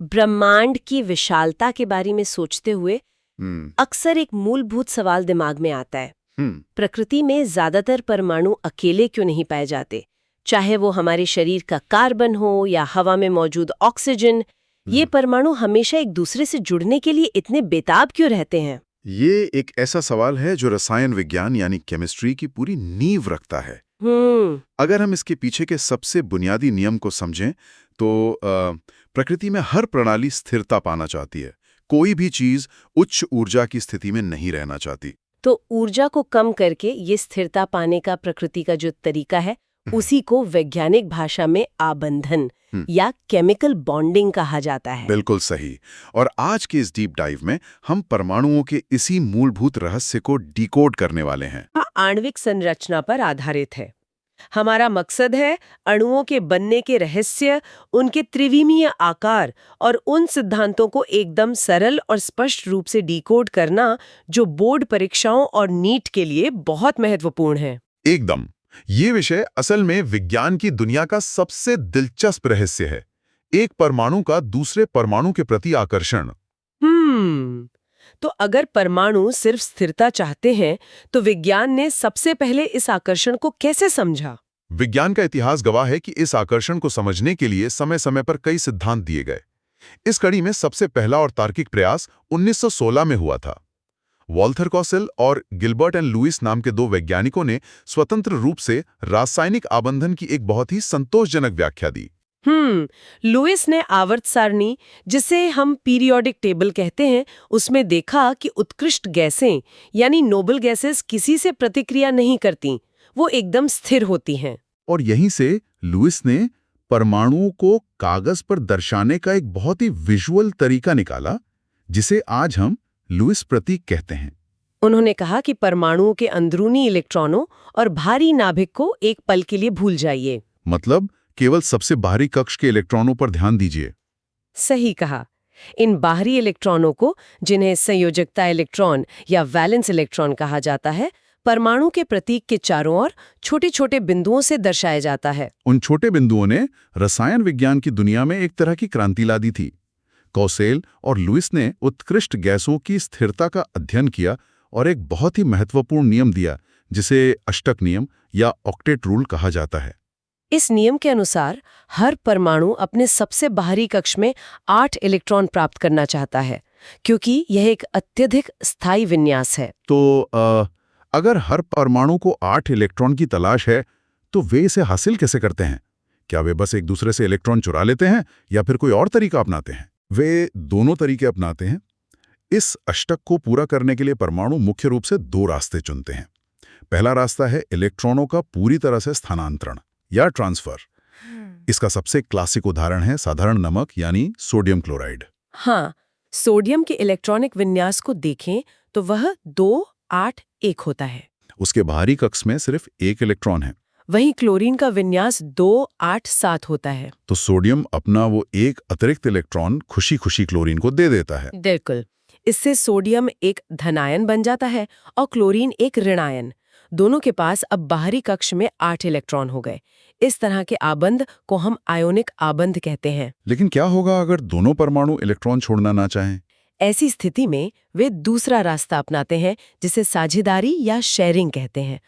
ब्रह्मांड की विशालता के बारे में सोचते हुए अक्सर एक मूलभूत सवाल दिमाग में आता है। प्रकृति में ज्यादातर परमाणु अकेले क्यों नहीं पाए जाते, चाहे वो हमारे शरीर का कार्बन हो या हवा में मौजूद ऑक्सीजन। ये परमाणु हमेशा एक दूसरे से जुड़ने के लिए इतने बेताब क्यों रहते हैं? ये एक ऐसा सवाल है जो रसायन विज्ञान यानी केमिस्ट्री की पूरी नींव रखता है। अगर हम इसके पीछे के सबसे बुनियादी नियम को समझें तो प्रकृति में हर प्रणाली स्थिरता पाना चाहती है। कोई भी चीज उच्च ऊर्जा की स्थिति में नहीं रहना चाहती। तो ऊर्जा को कम करके ये स्थिरता पाने का प्रकृति का जो तरीका है उसी को वैज्ञानिक भाषा में आबंधन या केमिकल बॉन्डिंग कहा जाता है। बिल्कुल सही। और आज के इस डीप डाइव में हम परमाणुओं के इसी मूलभूत रहस्य को डिकोड करने वाले हैं। आणविक संरचना पर आधारित है। हमारा मकसद है अणुओं के बनने के रहस्य, उनके त्रिविमीय आकार और उन सिद्धांतों को एकदम सरल और स्पष्ट रूप से डिकोड करना जो बोर्ड परीक्षाओं और नीट के लिए बहुत महत्वपूर्ण है। एकदम। ये विषय असल में विज्ञान की दुनिया का सबसे दिलचस्प रहस्य है, एक परमाणु का दूसरे परमाणु के प्रति आकर्षण। तो अगर परमाणु सिर्फ स्थिरता चाहते हैं तो विज्ञान ने सबसे पहले इस आकर्षण को कैसे समझा? विज्ञान का इतिहास गवाह है कि इस आकर्षण को समझने के लिए समय समय पर कई सिद्धांत दिए गए। इस कड़ी में सबसे पहला और तार्किक प्रयास 1916 में हुआ था। वॉल्थर कॉसेल और गिलबर्ट एंड लुइस नाम के दो वैज्ञानिकों ने स्वतंत्र रूप से रासायनिक आबंधन की एक बहुत ही संतोषजनक व्याख्या दी। लुइस ने आवर्त सारणी, जिसे हम पीरियोडिक टेबल कहते हैं, उसमें देखा कि उत्कृष्ट गैसें यानी नोबल गैसेस किसी से प्रतिक्रिया नहीं करती, वो एकदम स्थिर होती हैं। और यहीं से लुइस ने परमाणुओं को कागज पर दर्शाने का एक बहुत ही विजुअल तरीका निकाला, जिसे आज हम लुइस प्रतीक कहते हैं। उन्होंने कहा कि परमाणुओं के अंदरूनी इलेक्ट्रॉनों और भारी नाभिक को एक पल के लिए भूल जाइए। मतलब केवल सबसे बाहरी कक्ष के इलेक्ट्रॉनों पर ध्यान दीजिए। सही कहा। इन बाहरी इलेक्ट्रॉनों को, जिन्हें संयोजकता इलेक्ट्रॉन या वैलेंस इलेक्ट्रॉन कहा जाता है, परमाणु के प्रतीक के चारों ओर छोटे छोटे बिंदुओं से दर्शाया जाता है। उन छोटे बिंदुओं ने रसायन विज्ञान की दुनिया में एक तरह की क्रांति ला दी थी। कॉसेल और लुइस ने उत्कृष्ट गैसों की स्थिरता का अध्ययन किया और एक बहुत ही महत्वपूर्ण नियम दिया, जिसे अष्टक नियम या ऑक्टेट रूल कहा जाता है। इस नियम के अनुसार हर परमाणु अपने सबसे बाहरी कक्ष में 8 इलेक्ट्रॉन प्राप्त करना चाहता है, क्योंकि यह एक अत्यधिक स्थायी विन्यास है। तो अगर हर परमाणु को 8 इलेक्ट्रॉन की तलाश है, तो वे इसे हासिल कैसे करते हैं? क्या वे बस एक दूसरे से इलेक्ट्रॉन चुरा लेते हैं या फिर कोई और तरीका अपनाते हैं? वे दोनों तरीके अपनाते हैं। इस अष्टक को पूरा करने के लिए परमाणु मुख्य रूप से 2 रास्ते चुनते हैं। पहला रास्ता है इलेक्ट्रॉनों का पूरी तरह से स्थानांतरण या ट्रांसफर। इसका सबसे क्लासिक उदाहरण है साधारण नमक यानी सोडियम क्लोराइड। हाँ, सोडियम के इलेक्ट्रॉनिक विन्यास को देखें तो वह 2-8-1 होता है। उसके बाहरी कक्ष में सिर्फ 1 इलेक्ट्रॉन है। वहीं क्लोरीन का विन्यास 2-8-7 होता है। तो सोडियम अपना वो एक अतिरिक्त इलेक्ट्रॉन खुशी खुशी क्लोरीन को दे देता है। बिल्कुल। इससे सोडियम एक धनायन बन जाता है और क्लोरीन एक ऋणायन। दोनों के पास अब बाहरी कक्ष में 8 इलेक्ट्रॉन हो गए। इस तरह के आबंध को हम आयोनिक आबंध कहते हैं। लेकिन क्या होगा अगर दोनों परमाणु इलेक्ट्रॉन छोड़ना ना चाहें? ऐसी स्थिति में वे दूसरा रास्ता अपनाते हैं, जिसे साझेदारी या शेयरिंग कहते हैं।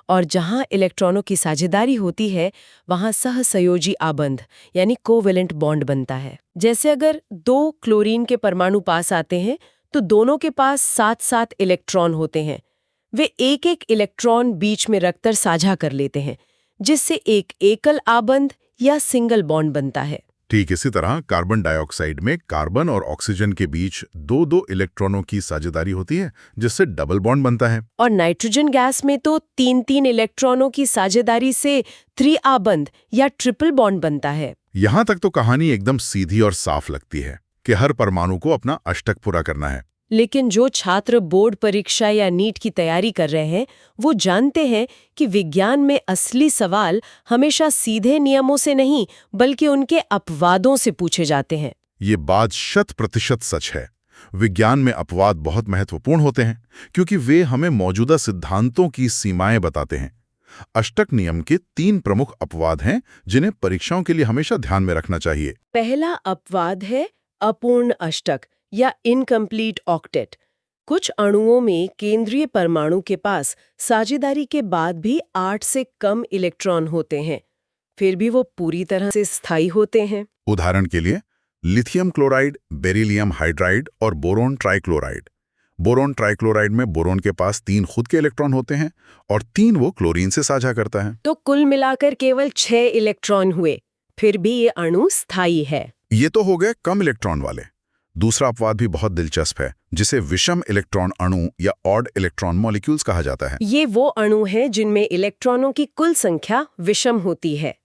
और जहां इलेक्ट्रॉनों की साझेदारी होती है, वहां सहसंयोजी आबंध यानी कोवेलेंट बॉन्ड बनता है। जैसे अगर 2 क्लोरीन के परमाणु पास आते हैं तो दोनों के पास 7-7 इलेक्ट्रॉन होते हैं। वे एक एक इलेक्ट्रॉन बीच में रखकर साझा कर लेते हैं, जिससे एक एकल आबंध या सिंगल बॉन्ड बनता है। ठीक इसी तरह कार्बन डाइऑक्साइड में कार्बन और ऑक्सीजन के बीच 2-2 इलेक्ट्रॉनों की साझेदारी होती है, जिससे डबल बॉन्ड बनता है। और नाइट्रोजन गैस में तो 3-3 इलेक्ट्रॉनों की साझेदारी से त्रिआबंध या ट्रिपल बॉन्ड बनता है। यहां तक तो कहानी एकदम सीधी और साफ लगती है कि हर परमाणु को अपना अष्टक पूरा करना है। लेकिन जो छात्र बोर्ड परीक्षा या नीट की तैयारी कर रहे हैं, वो जानते हैं कि विज्ञान में असली सवाल हमेशा सीधे नियमों से नहीं, बल्कि उनके अपवादों से पूछे जाते हैं। ये बात 100% सच है। विज्ञान में अपवाद बहुत महत्वपूर्ण होते हैं, क्योंकि वे हमें मौजूदा सिद्धांतों की सीमाएं बताते हैं। अष्टक नियम के 3 प्रमुख अपवाद हैं, जिन्हें परीक्षाओं के लिए हमेशा ध्यान में रखना चाहिए। पहला अपवाद है अपूर्ण अष्टक या इनकम्प्लीट ऑक्टेट। कुछ अणुओं में केंद्रीय परमाणु के पास साझेदारी के बाद भी 8 से कम इलेक्ट्रॉन होते हैं, फिर भी वो पूरी तरह से स्थायी होते हैं। उदाहरण के लिए लिथियम क्लोराइड, बेरिलियम हाइड्राइड और बोरोन ट्राइक्लोराइड। बोरोन ट्राइक्लोराइड में बोरोन के पास 3 खुद के इलेक्ट्रॉन होते हैं और 3 वो क्लोरीन से साझा करता है। तो कुल मिलाकर केवल 6 इलेक्ट्रॉन हुए, फिर भी ये अणु स्थायी है। ये तो हो गए कम इलेक्ट्रॉन वाले। दूसरा अपवाद भी बहुत दिलचस्प है, जिसे विषम इलेक्ट्रॉन अणु या ऑड इलेक्ट्रॉन मॉलिक्यूल्स कहा जाता है। ये वो अणु हैं जिनमें इलेक्ट्रॉनों की कुल संख्या विषम होती है,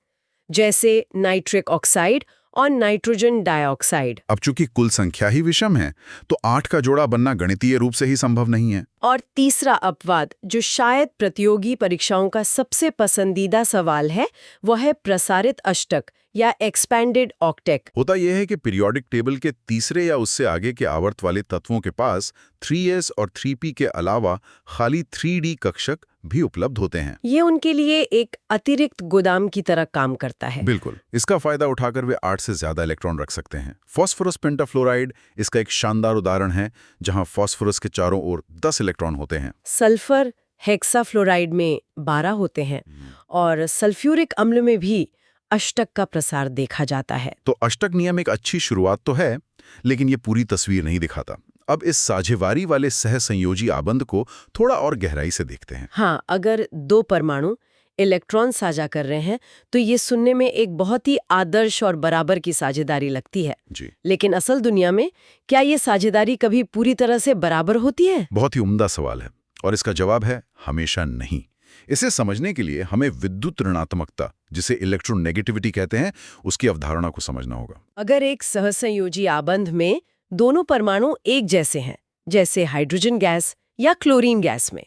जैसे नाइट्रिक ऑक्साइड और नाइट्रोजन डाइऑक्साइड। अब चूंकि कुल संख्या ही विषम है, तो 8 का जोड़ा बनना गणितीय रूप से ही संभव नहीं है। और तीसरा अपवाद, जो शायद प्रतियोगी परीक्षाओं का सबसे पसंदीदा सवाल है, वो है प्रसारित अष्टक या एक्सपैंडेड ऑक्टेट। होता यह है कि पीरियोडिक टेबल के तीसरे या उससे आगे के आवर्त वाले तत्वों के पास 3s और 3p के अलावा खाली 3d कक्षक भी उपलब्ध होते हैं। ये उनके लिए एक अतिरिक्त गोदाम की तरह काम करता है। बिल्कुल, इसका फायदा उठाकर वे 8 से ज्यादा इलेक्ट्रॉन रख सकते हैं। फास्फोरस पेंटाफ्लोराइड इसका एक शानदार उदाहरण है, जहां फास्फोरस के चारों ओर 10 इलेक्ट्रॉन होते हैं। सल्फर हेक्साफ्लोराइड में 12 होते हैं और सल्फ्यूरिक अम्ल में भी अष्टक का प्रसार देखा जाता है। तो अष्टक नियम एक अच्छी शुरुआत तो है, लेकिन ये पूरी तस्वीर नहीं दिखाता। अब इस साझेदारी वाले सहसंयोजी आबंध को थोड़ा और गहराई से देखते हैं। हाँ, अगर 2 परमाणु इलेक्ट्रॉन साझा कर रहे हैं तो ये सुनने में एक बहुत ही आदर्श और बराबर की साझेदारी लगती है। जी। लेकिन असल दुनिया में क्या ये साझेदारी कभी पूरी तरह से बराबर होती है? बहुत ही उम्दा सवाल है और इसका जवाब है हमेशा नहीं। इसे समझने के लिए हमें विद्युत ऋणात्मकता, जिसे इलेक्ट्रोनेगेटिविटी कहते हैं, उसकी अवधारणा को समझना होगा। अगर एक सहसंयोजी आबंध में दोनों परमाणु एक जैसे हैं, जैसे हाइड्रोजन गैस या क्लोरीन गैस में,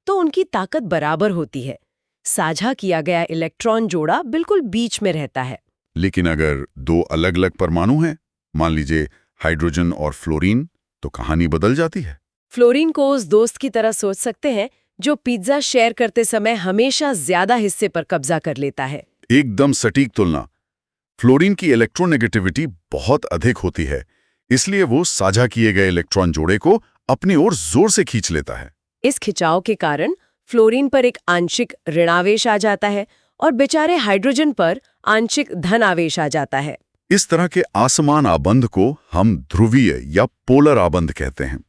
तो उनकी ताकत बराबर होती है। साझा किया गया इलेक्ट्रॉन जोड़ा बिल्कुल बीच में रहता है। लेकिन अगर 2 अलग-अलग परमाणु हैं, मान लीजिए हाइड्रोजन और फ्लोरीन, तो कहानी बदल जाती है। फ्लोरीन को उस दोस्त की तरह सोच सकते हैं जो पिज्जा शेयर करते समय हमेशा ज्यादा हिस्से पर कब्जा कर लेता है। एकदम सटीक तुलना। फ्लोरीन की इलेक्ट्रोनेगेटिविटी बहुत अधिक होती है, इसलिए वो साझा किए गए इलेक्ट्रॉन जोड़े को अपनी ओर जोर से खींच लेता है। इस खिंचाव के कारण फ्लोरीन पर एक आंशिक ऋणावेश आ जाता है और बेचारे हाइड्रोजन पर आंशिक धन आवेश आ जाता है। इस तरह के असमान आबंध को हम ध्रुवीय या पोलर आबंध कहते हैं,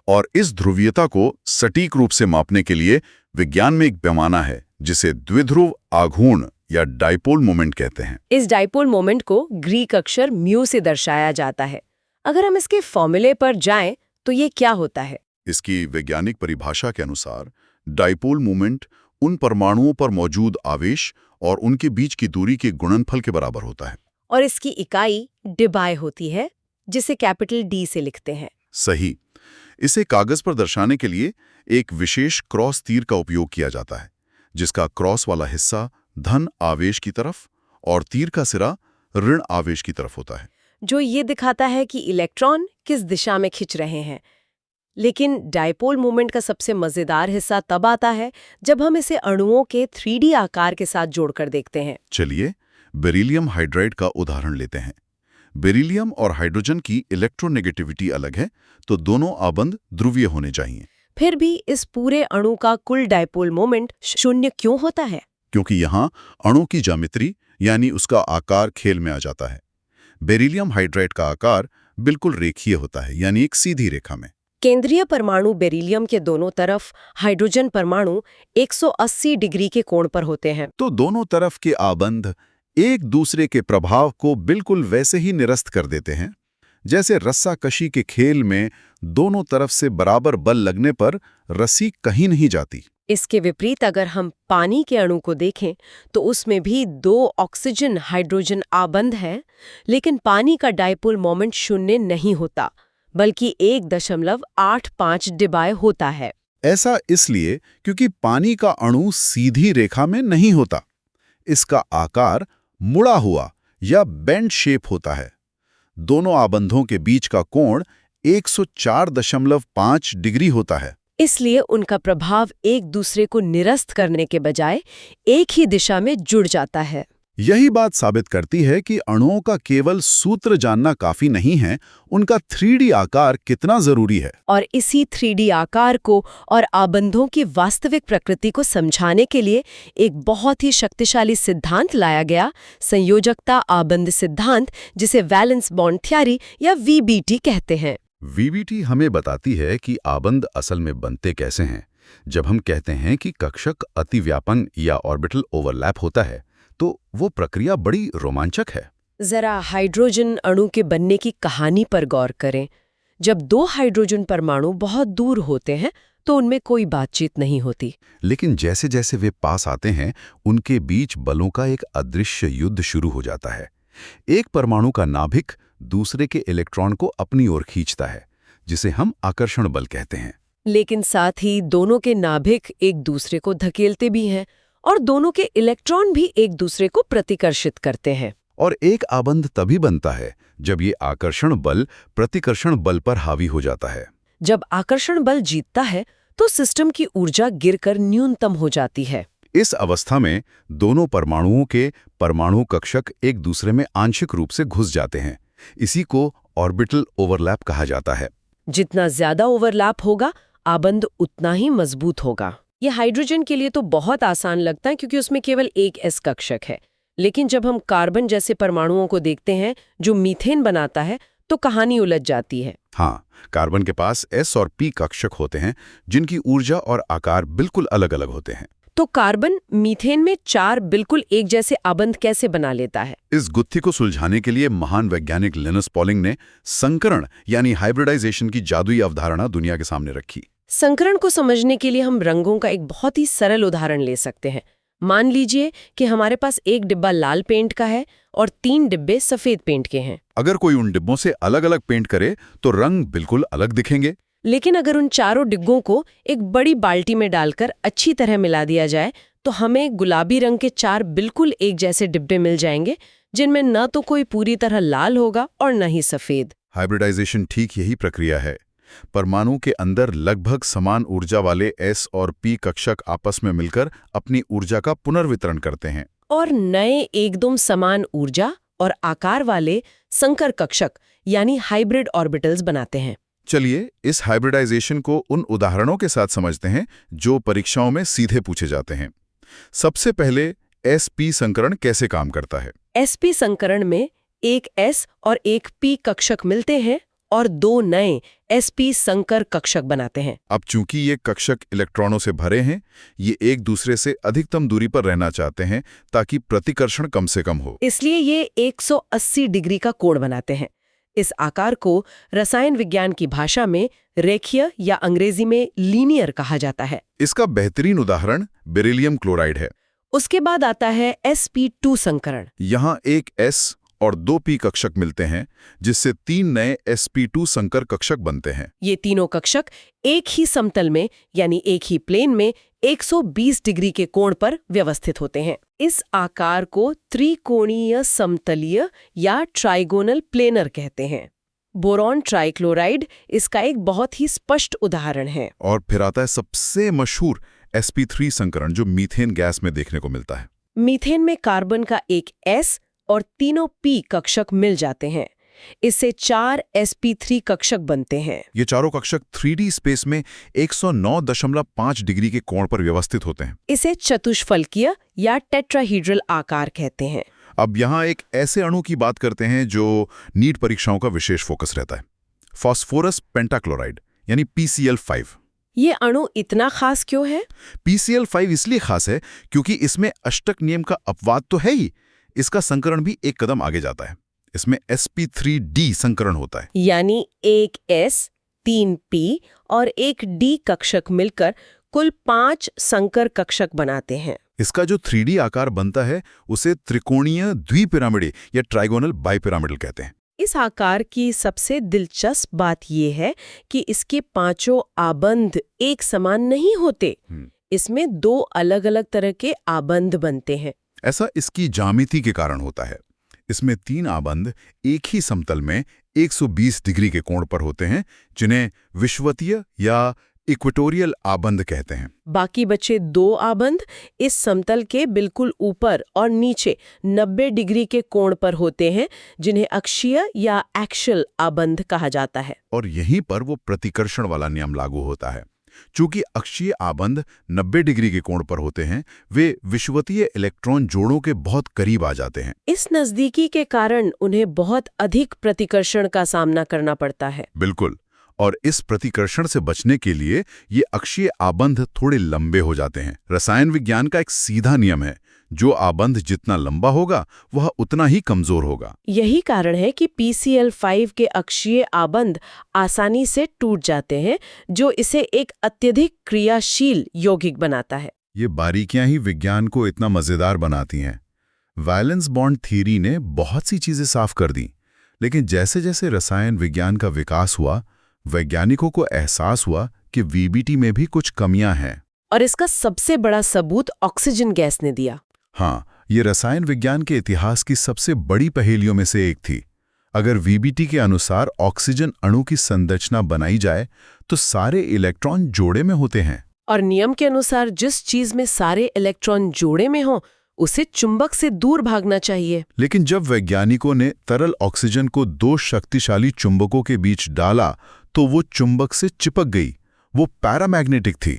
और इस ध्रुवीयता को सटीक रूप से मापने के लिए विज्ञान में एक पैमाना है, जिसे द्विध्रुव आघूर्ण या डाइपोल मोमेंट कहते हैं। इस डाइपोल मोमेंट को ग्रीक अक्षर म्यू से दर्शाया जाता है। अगर हम इसके फॉर्मूले पर जाएं तो ये क्या होता है? इसकी वैज्ञानिक परिभाषा के अनुसार डाइपोल मोमेंट उन परमाणुओं पर मौजूद आवेश और उनके बीच की दूरी के गुणनफल के बराबर होता है। और इसकी इकाई डिबाई होती है, जिसे कैपिटल डी से लिखते हैं। सही। इसे कागज पर दर्शाने के लिए एक विशेष क्रॉस तीर का उपयोग किया जाता है, जिसका क्रॉस वाला हिस्सा धन आवेश की तरफ और तीर का सिरा ऋण आवेश की तरफ होता है, जो ये दिखाता है कि इलेक्ट्रॉन किस दिशा में खिंच रहे हैं। लेकिन डाइपोल मोमेंट का सबसे मजेदार हिस्सा तब आता है जब हम इसे अणुओं के 3D आकार के साथ जोड़कर देखते हैं। चलिए बेरिलियम हाइड्राइड का उदाहरण लेते हैं। बेरिलियम और हाइड्रोजन की इलेक्ट्रोनेगेटिविटी अलग है, तो दोनों आबंध ध्रुवीय होने चाहिए। फिर भी इस पूरे अणु का कुल डाइपोल मोमेंट 0 क्यों होता है? क्योंकि यहाँ अणु की ज्यामिति यानी उसका आकार खेल में आ जाता है। बेरिलियम हाइड्राइड का आकार बिल्कुल रेखीय होता है, यानी एक सीधी रेखा में। केंद्रीय परमाणु बेरिलियम के दोनों तरफ हाइड्रोजन परमाणु 180 डिग्री के कोण पर होते हैं। तो दोनों तरफ के आबंध एक दूसरे के प्रभाव को बिल्कुल वैसे ही निरस्त कर देते हैं, जैसे रस्साकशी के खेल में दोनों तरफ से बराबर बल लगने पर रस्सी कहीं नहीं जाती। इसके विपरीत अगर हम पानी के अणु को देखें तो उसमें भी 2 ऑक्सीजन हाइड्रोजन आबंध हैं, लेकिन पानी का डाइपोल मोमेंट 0 नहीं होता, बल्कि 1.85 डिबाई होता है। ऐसा इसलिए क्योंकि पानी का अणु सीधी रेखा में नहीं होता। इसका आकार मुड़ा हुआ या बेंड शेप होता है। दोनों आबंधों के बीच का कोण 104.5 डिग्री होता है। इसलिए उनका प्रभाव एक दूसरे को निरस्त करने के बजाय एक ही दिशा में जुड़ जाता है। यही बात साबित करती है कि अणुओं का केवल सूत्र जानना काफी नहीं है, उनका 3D आकार कितना जरूरी है। और इसी 3D आकार को और आबंधों की वास्तविक प्रकृति को समझाने के लिए एक बहुत ही शक्तिशाली सिद्धांत लाया गया, संयोजकता आबंध सिद्धांत, जिसे वैलेंस बॉन्ड थ्योरी या VBT कहते हैं। VBT हमें बताती है कि आबंध असल में बनते कैसे हैं। जब हम कहते हैं कि कक्षक अतिव्यापन या ऑर्बिटल ओवरलैप होता है, तो वो प्रक्रिया बड़ी रोमांचक है। जरा हाइड्रोजन अणु के बनने की कहानी पर गौर करें। जब दो हाइड्रोजन परमाणु बहुत दूर होते हैं तो उनमें कोई बातचीत नहीं होती। लेकिन जैसे जैसे वे पास आते हैं, उनके बीच बलों का एक अदृश्य युद्ध शुरू हो जाता है। एक परमाणु का नाभिक दूसरे के इलेक्ट्रॉन को अपनी ओर खींचता है, जिसे हम आकर्षण बल कहते हैं। लेकिन साथ ही दोनों के नाभिक एक दूसरे को धकेलते भी हैं और दोनों के इलेक्ट्रॉन भी एक दूसरे को प्रतिकर्षित करते हैं। और एक आबंध तभी बनता है जब ये आकर्षण बल प्रतिकर्षण बल पर हावी हो जाता है। जब आकर्षण बल जीतता है तो सिस्टम की ऊर्जा गिरकर न्यूनतम हो जाती है। इस अवस्था में दोनों परमाणुओं के परमाणु कक्षक एक दूसरे में आंशिक रूप से घुस जाते हैं। इसी को ऑर्बिटल ओवरलैप कहा जाता है। जितना ज्यादा ओवरलैप होगा, आबंध उतना ही मजबूत होगा। ये हाइड्रोजन के लिए तो बहुत आसान लगता है क्योंकि उसमें केवल एक s कक्षक है। लेकिन जब हम कार्बन जैसे परमाणुओं को देखते हैं जो मीथेन बनाता है, तो कहानी उलझ जाती है। हाँ, कार्बन के पास s और p कक्षक होते हैं, जिनकी ऊर्जा और आकार बिल्कुल अलग-अलग होते हैं। तो कार्बन मीथेन में 4 बिल्कुल एक जैसे आबंध कैसे बना लेता है? इस गुत्थी को सुलझाने के लिए महान वैज्ञानिक लिनस पॉलिंग ने संकरण यानी हाइब्रिडाइजेशन की जादुई अवधारणा दुनिया के सामने रखी। संकरण को समझने के लिए हम रंगों का एक बहुत ही सरल उदाहरण ले सकते हैं। मान लीजिए कि हमारे पास एक डिब्बा लाल पेंट का है और 3 डिब्बे सफेद पेंट के हैं। अगर कोई उन डिब्बों से अलग-अलग पेंट करे तो रंग बिल्कुल अलग दिखेंगे। लेकिन अगर उन चारों डिब्बों को एक बड़ी बाल्टी में डालकर अच्छी तरह मिला दिया जाए तो हमें गुलाबी रंग के 4 बिल्कुल एक जैसे डिब्बे मिल जाएंगे, जिनमें न तो कोई पूरी तरह लाल होगा और न ही सफेद। हाइब्रिडाइजेशन ठीक यही प्रक्रिया है। परमाणु के अंदर लगभग समान ऊर्जा वाले s और p कक्षक आपस में मिलकर अपनी ऊर्जा का पुनर्वितरण करते हैं और नए एकदम समान ऊर्जा और आकार वाले संकर कक्षक यानी हाइब्रिड ऑर्बिटल्स बनाते हैं। चलिए इस हाइब्रिडाइजेशन को उन उदाहरणों के साथ समझते हैं जो परीक्षाओं में सीधे पूछे जाते हैं। सबसे पहले sp संकरण कैसे काम करता है? sp संकरण में एक s और एक p कक्षक मिलते हैं और 2 नए sp संकर कक्षक बनाते हैं। अब चूंकि ये कक्षक इलेक्ट्रॉनों से भरे हैं, ये एक दूसरे से अधिकतम दूरी पर रहना चाहते हैं ताकि प्रतिकर्षण कम से कम हो। इसलिए ये 180 डिग्री का कोण बनाते हैं। इस आकार को रसायन विज्ञान की भाषा में रेखीय या अंग्रेजी में लीनियर कहा जाता है। इसका बेहतरीन उदाहरण बेरिलियम क्लोराइड है। उसके बाद आता है sp2 संकरण। यहाँ एक s और 2 p कक्षक मिलते हैं, जिससे 3 नए sp2 संकर कक्षक बनते हैं। ये तीनों कक्षक एक ही समतल में यानी एक ही प्लेन में 120 डिग्री के कोण पर व्यवस्थित होते हैं। इस आकार को त्रिकोणीय समतलीय या ट्राइगोनल प्लेनर कहते हैं। बोरॉन ट्राइक्लोराइड इसका एक बहुत ही स्पष्ट उदाहरण है। और फिर आता है सबसे मशहूर sp3 संकरण, जो मीथेन गैस में देखने को मिलता है। मीथेन में कार्बन का एक s और तीनों p कक्षक मिल जाते हैं। इससे 4 sp3 कक्षक बनते हैं। ये चारों कक्षक 3D स्पेस में 109.5 डिग्री के कोण पर व्यवस्थित होते हैं। इसे चतुष्फलकीय या टेट्राहीड्रल आकार कहते हैं। अब यहाँ एक ऐसे अणु की बात करते हैं जो नीट परीक्षाओं का विशेष फोकस रहता है, फास्फोरस पेंटाक्लोराइड यानी PCl5। ये अणु इतना खास क्यों है? PCl5 इसलिए खास है क्योंकि इसमें अष्टक नियम का अपवाद तो है ही, इसका संकरण भी एक कदम आगे जाता है। इसमें sp3d संकरण होता है, यानी एक s, 3 p और एक d कक्षक मिलकर कुल 5 संकर कक्षक बनाते हैं। इसका जो 3D आकार बनता है उसे त्रिकोणीय द्विपिरामिडी या ट्राइगोनल बाइपिरामिडल कहते हैं। इस आकार की सबसे दिलचस्प बात यह है कि इसके 5 आबंध एक समान नहीं होते। इसमें 2 अलग-अलग तरह के आबंध बनते हैं। ऐसा इसकी ज्यामिति के कारण होता है। इसमें 3 आबंध एक ही समतल में 120 डिग्री के कोण पर होते हैं, जिन्हें विषुवतीय या इक्वेटोरियल आबंध कहते हैं। बाकी बचे 2 आबंध इस समतल के बिल्कुल ऊपर और नीचे 90 डिग्री के कोण पर होते हैं, जिन्हें अक्षीय या एक्सियल आबंध कहा जाता है। और यहीं पर वो प्रतिकर्षण वाला नियम लागू होता है। चूंकि अक्षीय आबंध 90 डिग्री के कोण पर होते हैं, वे विषुवतीय इलेक्ट्रॉन जोड़ों के बहुत करीब आ जाते हैं। इस नजदीकी के कारण उन्हें बहुत अधिक प्रतिकर्षण का सामना करना पड़ता है। बिल्कुल। और इस प्रतिकर्षण से बचने के लिए ये अक्षीय आबंध थोड़े लंबे हो जाते हैं। रसायन विज्ञान का एक सीधा नियम है, जो आबंध जितना लंबा होगा वह उतना ही कमजोर होगा। यही कारण है कि PCl5 के अक्षीय आबंध आसानी से टूट जाते हैं, जो इसे एक अत्यधिक क्रियाशील यौगिक बनाता है। ये बारीकियां ही विज्ञान को इतना मजेदार बनाती हैं। वैलेंस बॉन्ड थ्योरी ने बहुत सी चीजें साफ कर दी, लेकिन जैसे जैसे रसायन विज्ञान का विकास हुआ, वैज्ञानिकों को एहसास हुआ कि VBT में भी कुछ कमियां हैं। और इसका सबसे बड़ा सबूत ऑक्सीजन गैस ने दिया। हाँ, ये रसायन विज्ञान के इतिहास की सबसे बड़ी पहेलियों में से एक थी। अगर VBT के अनुसार ऑक्सीजन अणु की संरचना बनाई जाए तो सारे इलेक्ट्रॉन जोड़े में होते हैं। और नियम के अनुसार जिस चीज में सारे इलेक्ट्रॉन जोड़े में हो, उसे चुंबक से दूर भागना चाहिए। लेकिन जब वैज्ञानिकों ने तरल ऑक्सीजन को 2 शक्तिशाली चुंबकों के बीच डाला तो वो चुंबक से चिपक गई। वो पैरामैग्नेटिक थी।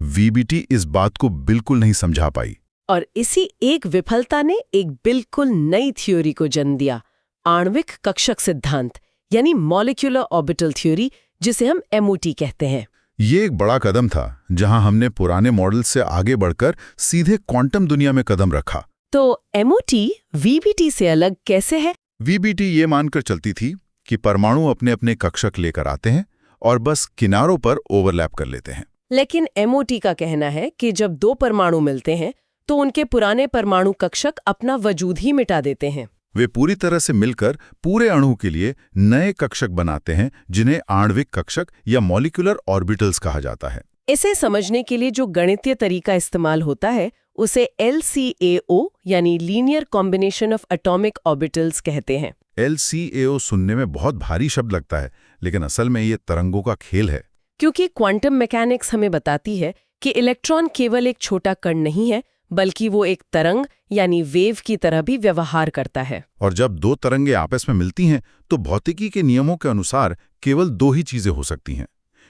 VBT इस बात को बिल्कुल नहीं समझा पाई। और इसी एक विफलता ने एक बिल्कुल नई थ्योरी को जन्म दिया, आणविक कक्षक सिद्धांत, यानी मॉलिक्यूलर ऑर्बिटल थ्योरी, जिसे हम MOT कहते हैं। ये एक बड़ा कदम था, जहां हमने पुराने मॉडल से आगे बढ़कर सीधे क्वांटम दुनिया में कदम रखा। तो MOT VBT से अलग कैसे है? VBT ये मानकर चलती थी कि परमाणु अपने अपने कक्षक लेकर आते हैं और बस किनारों पर ओवरलैप कर लेते हैं। लेकिन MOT का कहना है कि जब 2 परमाणु मिलते हैं तो उनके पुराने परमाणु कक्षक अपना वजूद ही मिटा देते हैं। वे पूरी तरह से मिलकर पूरे अणु के लिए नए कक्षक बनाते हैं, जिन्हें आणविक कक्षक या मॉलिक्यूलर ऑर्बिटल्स कहा जाता है। इसे समझने के लिए जो गणितीय तरीका इस्तेमाल होता है उसे LCAO यानी linear combination of atomic orbitals कहते हैं। LCAO सुनने में बहुत भारी शब्द लगता है, लेकिन असल में ये तरंगों का खेल है। क्योंकि क्वांटम मैकेनिक्स हमें बताती है कि इलेक्ट्रॉन केवल एक छोटा कण नहीं है, बल्कि वो एक तरंग यानी वेव की तरह भी व्यवहार करता है। और जब 2 तरंगे आपस में मिलती हैं तो भौतिकी के नियमों के अनुसार केवल 2 ही चीजें हो सकती हैं।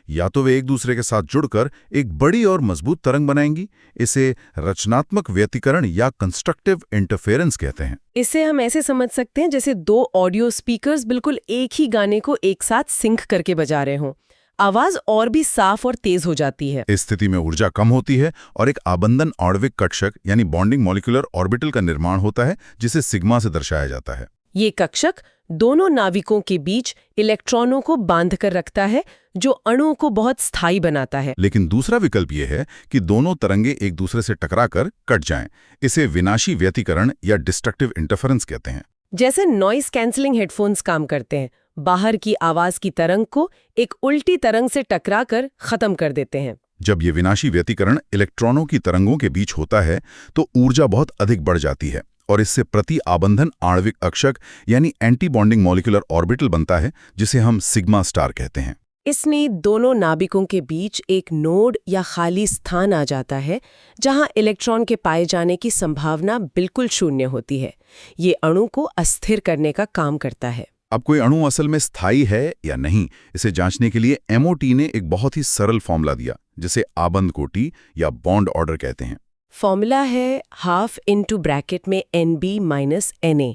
या तो वे एक दूसरे के साथ जुड़कर एक बड़ी और मजबूत तरंग बनाएंगी। इसे रचनात्मक व्यतिकरण या कंस्ट्रक्टिव इंटरफेरेंस कहते हैं। इसे हम ऐसे समझ सकते हैं जैसे 2 ऑडियो स्पीकर्स बिल्कुल एक ही गाने को एक साथ सिंक करके बजा रहे हों। आवाज और भी साफ और तेज हो जाती है। इस स्थिति में ऊर्जा कम होती है और एक आबंधन आणविक कक्षक यानी बॉन्डिंग मॉलिक्यूलर ऑर्बिटल का निर्माण होता है, जिसे सिग्मा से दर्शाया जाता है। ये कक्षक दोनों नाविकों के बीच इलेक्ट्रॉनों को बांध कर रखता है, जो अणु को बहुत स्थायी बनाता है। लेकिन दूसरा विकल्प यह है कि दोनों तरंगे एक दूसरे से टकराकर कट जाएं। इसे विनाशी व्यतिकरण या डिस्ट्रक्टिव इंटरफेरेंस कहते हैं। जैसे नॉइस कैंसलिंग हेडफोन्स काम करते हैं, बाहर की आवाज की तरंग को एक उल्टी तरंग से टकराकर खत्म कर देते हैं। जब ये विनाशी व्यतिकरण इलेक्ट्रॉनों की तरंगों के बीच होता है तो ऊर्जा बहुत अधिक बढ़ जाती है और इससे प्रति आबंधन आणविक अक्षक यानी एंटी बॉन्डिंग मॉलिक्यूलर ऑर्बिटल बनता है, जिसे हम सिग्मा स्टार कहते हैं। इसमें दोनों नाभिकों के बीच एक नोड या खाली स्थान आ जाता है, जहां इलेक्ट्रॉन के पाए जाने की संभावना बिल्कुल शून्य होती है। ये अणु को अस्थिर करने का काम करता है। अब कोई अणु असल में स्थायी है या नहीं, इसे जांचने के लिए MOT ने एक बहुत ही सरल फॉर्मूला दिया, जिसे आबंध कोटि या बॉन्ड ऑर्डर कहते हैं। फॉर्मूला है ½ इंटू ब्रैकेट में NB माइनस NA।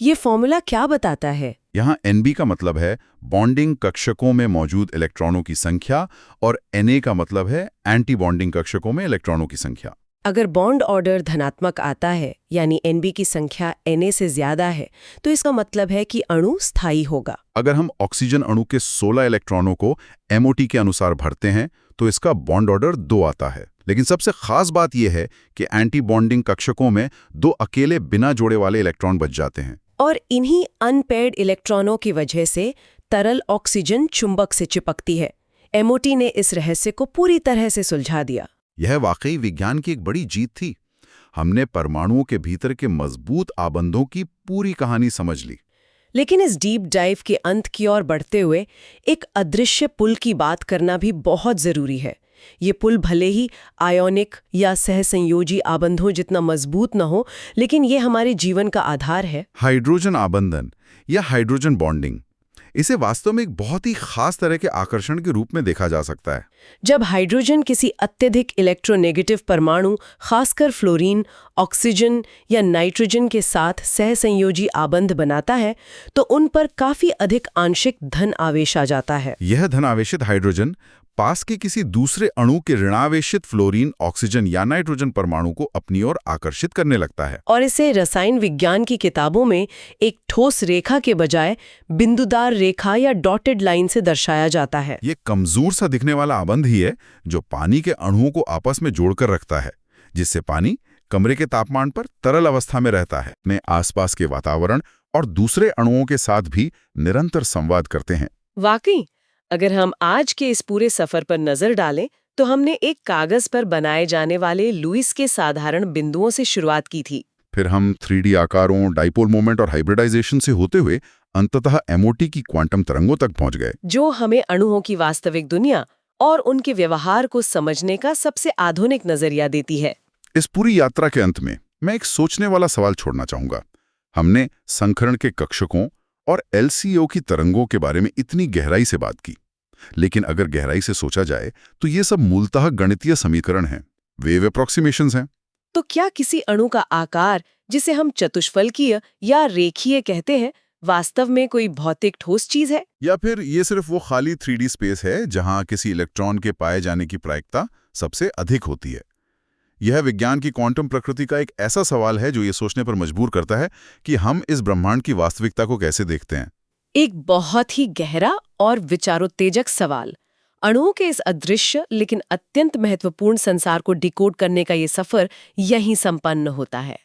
ये फॉर्मूला क्या बताता है? यहाँ NB का मतलब है बॉन्डिंग कक्षकों में मौजूद इलेक्ट्रॉनों की संख्या और NA का मतलब है एंटी बॉन्डिंग कक्षकों में इलेक्ट्रॉनों की संख्या। अगर बॉन्ड ऑर्डर धनात्मक आता है, यानी NB की संख्या NA से ज्यादा है, तो इसका मतलब है कि अणु स्थायी होगा। अगर हम ऑक्सीजन अणु के 16 इलेक्ट्रॉनों को MOT के अनुसार भरते हैं तो इसका बॉन्ड ऑर्डर 2 आता है। लेकिन सबसे खास बात यह है कि एंटी बॉन्डिंग कक्षकों में 2 अकेले बिना जोड़े वाले इलेक्ट्रॉन बच जाते हैं। और इन्हीं अनपेयर्ड इलेक्ट्रॉनों की वजह से तरल ऑक्सीजन चुंबक से चिपकती है। MOT ने इस रहस्य को पूरी तरह से सुलझा दिया। यह वाकई विज्ञान की एक बड़ी जीत थी। हमने परमाणुओं के भीतर के मजबूत आबंधों की पूरी कहानी समझ ली। लेकिन इस डीप डाइव के अंत की ओर बढ़ते हुए एक अदृश्य पुल की बात करना भी बहुत जरूरी है। ये पुल भले ही आयोनिक या सहसंयोजी आबंधों जितना मजबूत न हो, लेकिन ये हमारे जीवन का आधार है। हाइड्रोजन आबंधन या हाइड्रोजन बॉन्डिंग, इसे वास्तव में एक बहुत ही खास तरह के आकर्षण के रूप में देखा जा सकता है। जब हाइड्रोजन किसी अत्यधिक इलेक्ट्रोनेगेटिव परमाणु, खासकर फ्लोरीन, ऑक्सीजन या नाइट्रोजन के साथ सहसंयोजी आबंध बनाता है, तो उन पर काफी अधिक आंशिक धन आवेश आ जाता है। यह धनावेशित हाइड्रोजन पास के किसी दूसरे अणु के ऋणावेशित फ्लोरीन, ऑक्सीजन या नाइट्रोजन परमाणु को अपनी ओर आकर्षित करने लगता है। और इसे रसायन विज्ञान की किताबों में एक ठोस रेखा के बजाय बिंदुदार रेखा या डॉटेड लाइन से दर्शाया जाता है। ये कमजोर सा दिखने वाला आबंध ही है जो पानी के अणुओं को आपस में जोड़कर रखता है, जिससे पानी कमरे के तापमान पर तरल अवस्था में रहता है, अपने आसपास के वातावरण और दूसरे अणुओं के साथ भी निरंतर संवाद करते हैं। वाकई, अगर हम आज के इस पूरे सफर पर नजर डालें तो हमने एक कागज पर बनाए जाने वाले लुईस के साधारण बिंदुओं से शुरुआत की थी। फिर हम 3D आकारों, डाइपोल मोमेंट और हाइब्रिडाइजेशन से होते हुए अंततः एमओटी की क्वांटम तरंगों तक पहुंच गए, जो हमें अणुओं की वास्तविक दुनिया और उनके व्यवहार को समझने का सबसे आधुनिक नजरिया देती है। इस पूरी यात्रा के अंत में मैं एक सोचने वाला सवाल छोड़ना चाहूंगा। हमने संकरण के कक्षकों और LCO की तरंगों के बारे में इतनी गहराई से बात की, लेकिन अगर गहराई से सोचा जाए तो ये सब मूलतः गणितीय समीकरण हैं, वेव अप्रॉक्सीमेशंस हैं। तो क्या किसी अणु का आकार, जिसे हम चतुष्फलकीय या रेखीय कहते हैं, वास्तव में कोई भौतिक ठोस चीज है, या फिर ये सिर्फ वो खाली 3D स्पेस है जहां किसी इलेक्ट्रॉन के पाए जाने की प्रायिकता सबसे अधिक होती है? यह विज्ञान की क्वांटम प्रकृति का एक ऐसा सवाल है जो ये सोचने पर मजबूर करता है कि हम इस ब्रह्मांड की वास्तविकता को कैसे देखते हैं। एक बहुत ही गहरा और विचारोत्तेजक सवाल। अणुओं के इस अदृश्य लेकिन अत्यंत महत्वपूर्ण संसार को डिकोड करने का ये सफर यहीं संपन्न होता है।